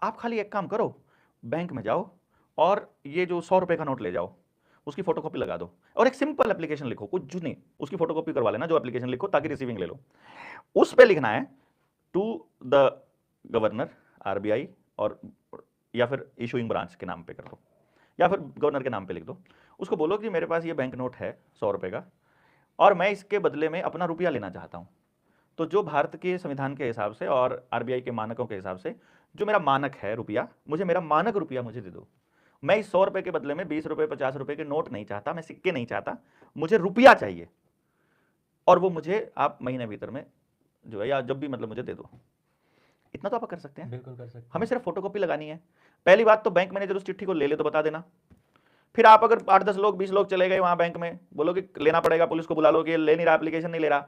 आप खाली एक काम करो, बैंक में जाओ और ये जो 100 रुपए का नोट ले जाओ, उसकी फोटोकॉपी लगा दो और एक सिंपल एप्लीकेशन लिखो, कुछ नहीं, उसकी फोटोकॉपी करवा लेना, जो एप्लीकेशन लिखो ताकि रिसीविंग ले लो। उस पे लिखना है टू द गवर्नर आरबीआई, और या फिर इशूइंग ब्रांच के नाम पे कर दो, या फिर गवर्नर के नाम पे लिख दो। उसको बोलो कि मेरे पास ये बैंक नोट है 100 रुपए का, और मैं इसके बदले में अपना रुपया लेना चाहता हूं। तो जो भारत के संविधान के हिसाब से और आरबीआई के मानकों के हिसाब से जो मेरा मानक है रुपया, मुझे मेरा मानक रुपया मुझे दे दो। मैं इस 100 रुपए के बदले में 20 रुपए 50 रुपए के नोट नहीं चाहता, मैं सिक्के नहीं चाहता, मुझे रुपया चाहिए, और वो मुझे आप महीने भीतर में जो है या जब भी मतलब मुझे दे दो। इतना तो आप कर सकते हैं। बिल्कुल कर सकते हैं। हमें सिर्फ फोटोकॉपी लगानी है। पहली बात तो बैंक मैनेजर उस चिट्ठी को ले ले तो बता देना। फिर आप अगर 8-10 लोग 20 लोग चले गए वहां बैंक में, बोलो कि लेना पड़ेगा, पुलिस को बुला लो कि ले नहीं रहा, एप्लीकेशन नहीं ले रहा,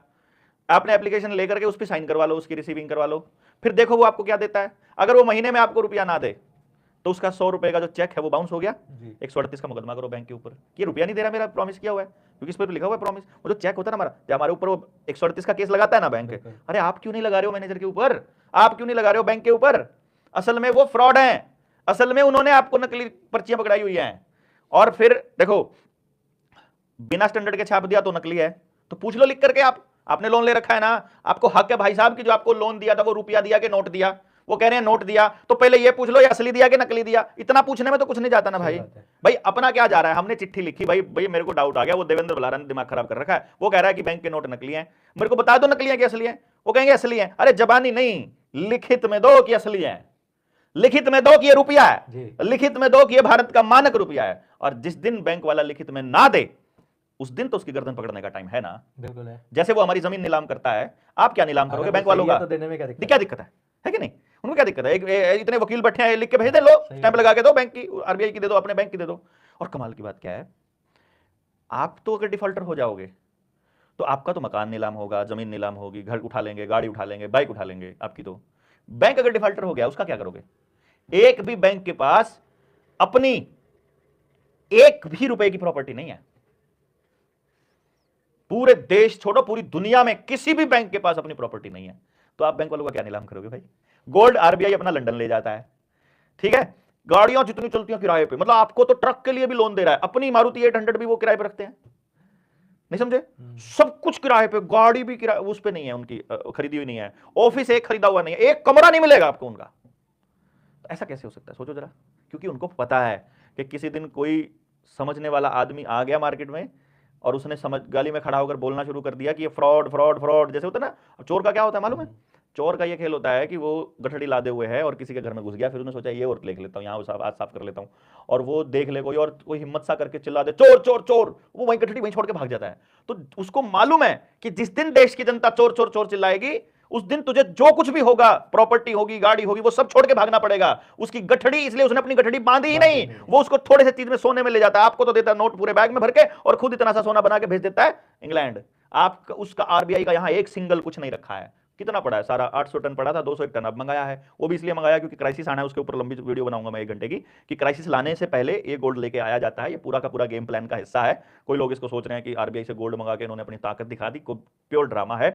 आपने एप्लीकेशन लेकर के उस पर साइन करवा लो, उसकी रिसीविंग करवा लो। फिर देखो वो आपको क्या देता है। अगर वो महीने में आपको रुपया ना दे तो उसका 100 रुपए का जो चेक है वो बाउंस हो गया, 138 का मुकदमा करो बैंक के ऊपर, ये रुपया नहीं दे रहा, मेरा प्रॉमिस किया हुआ है, क्योंकि इस पर लिखा हुआ है प्रॉमिस। वो जो चेक होता है ना हमारा, जब हमारे ऊपर वो 138 का केस लगाता है ना बैंक, अरे आप क्यों नहीं लगा रहे हो मैनेजर के ऊपर, आप क्यों नहीं लगा रहे हो बैंक के ऊपर? असल में वो फ्रॉड है, असल में उन्होंने आपको नकली पर्चियां पकड़ाई हुई हैं। और फिर देखो, बिना स्टैंडर्ड के छाप दिया तो नकली है, तो पूछ लो लिख करके, आपने लोन ले रखा है ना, आपको हक है भाई साहब की जो आपको लोन दिया था वो रुपया दिया कि नोट दिया। वो कह रहे हैं नोट दिया, तो पहले ये पूछ लो ये असली दिया कि नकली दिया। इतना पूछने में तो कुछ नहीं जाता ना भाई। भाई अपना क्या जा रहा है, हमने चिट्ठी लिखी, भाई भाई मेरे को डाउट आ गया, वो देवेंद्र बलारा ने दिमाग खराब कर रखा है, वो कह रहा है कि बैंक के नोट नकली हैं, मेरे को बता दो नकली है कि असली है। वो कहेंगे असली है। अरे जबानी नहीं, लिखित में दो कि असली है, लिखित में दो कि ये रुपया है, लिखित में दो कि ये भारत का मानक रुपया है। और जिस दिन बैंक वाला लिखित में ना दे उस दिन तो उसकी गर्दन पकड़ने का टाइम है ना। बिल्कुल है। जैसे वो हमारी जमीन नीलाम करता है, आप क्या नीलाम करोगे बैंक वालों का? तो देने में क्या दिक्कत है कि नहीं? उनको क्या दिक्कत है? इतने वकील बैठे हैं, लिख के भेज दे, लो स्टैंप लगा के दो, बैंक की आरबीआई की दे दो, अपने बैंक की दे दो। और कमाल की बात क्या है, आप तो अगर डिफॉल्टर हो जाओगे तो आपका तो मकान नीलाम होगा, जमीन नीलाम होगी, घर उठा लेंगे, गाड़ी उठा लेंगे, बाइक उठा लेंगे आपकी। तो बैंक अगर डिफॉल्टर हो गया उसका क्या करोगे? एक भी बैंक के पास अपनी एक भी रुपए की प्रॉपर्टी नहीं है। पूरे देश छोड़ो, पूरी दुनिया में किसी भी बैंक के पास अपनी प्रॉपर्टी नहीं है। तो आप बैंक वालों का क्या नीलाम करोगे भाई? गोल्ड आरबीआई अपना लंदन ले जाता है, ठीक है, गाड़ियां जितनी चलती हैं किराए पे, मतलब आपको तो ट्रक के लिए भी लोन दे रहा है, अपनी मारुति 800 भी वो किराए पे रखते हैं, नहीं समझे? सब कुछ किराए पे, गाड़ी भी किराए उस पे नहीं है उनकी, खरीदी हुई नहीं है, ऑफिस एक खरीदा हुआ नहीं है, एक कमरा नहीं मिलेगा आपको उनका। तो ऐसा कैसे हो सकता है, सोचो जरा। क्योंकि उनको पता है कि किसी दिन कोई समझने वाला आदमी आ गया मार्केट में और उसने समझ गाली में खड़ा होकर बोलना शुरू कर दिया कि ये फ्रॉड फ्रॉड फ्रॉड, जैसे होता है ना। चोर का क्या होता है मालूम है? चोर का ये खेल होता है कि वो गठड़ी लादे हुए है और किसी के घर में घुस गया, फिर उसने सोचा ये और देख लेता हूँ, यहाँ आज साफ कर लेता हूँ, और वो देख ले कोई और कोई हिम्मत सा करके चिल्ला दे चोर चोर चोर, वो वहीं गठड़ी वहीं छोड़ के भाग जाता है। तो उसको मालूम है कि जिस दिन देश की जनता चोर चोर चोर चिल्लाएगी उस दिन तुझे जो कुछ भी होगा, प्रॉपर्टी होगी, गाड़ी होगी, वो सब छोड़ के भागना पड़ेगा। उसकी गठड़ी, इसलिए उसने अपनी गठड़ी बांधी ही नहीं, वो उसको थोड़े से चीज में सोने में ले जाता है। आपको तो देता है नोट पूरे बैग में भर के और खुद इतना सा सोना बना के भेज देता है इंग्लैंड। आपका उसका आरबीआई का यहां एक सिंगल कुछ नहीं रखा है। कितना पड़ा है? सारा 800 टन पड़ा था, 201 टन अब मंगाया है। वो भी इसलिए मंगाया क्योंकि क्राइसिस आना है, उसके ऊपर लंबी वीडियो बनाऊंगा मैं 1 घंटे की, कि क्राइसिस लाने से पहले ये गोल्ड लेके आया जाता है। ये पूरा का पूरा गेम प्लान का हिस्सा है। कोई लोग इसको सोच रहे हैं कि आरबीआई से गोल्ड मंगा के इन्होंने अपनी ताकत दिखा दी, प्योर ड्रामा है।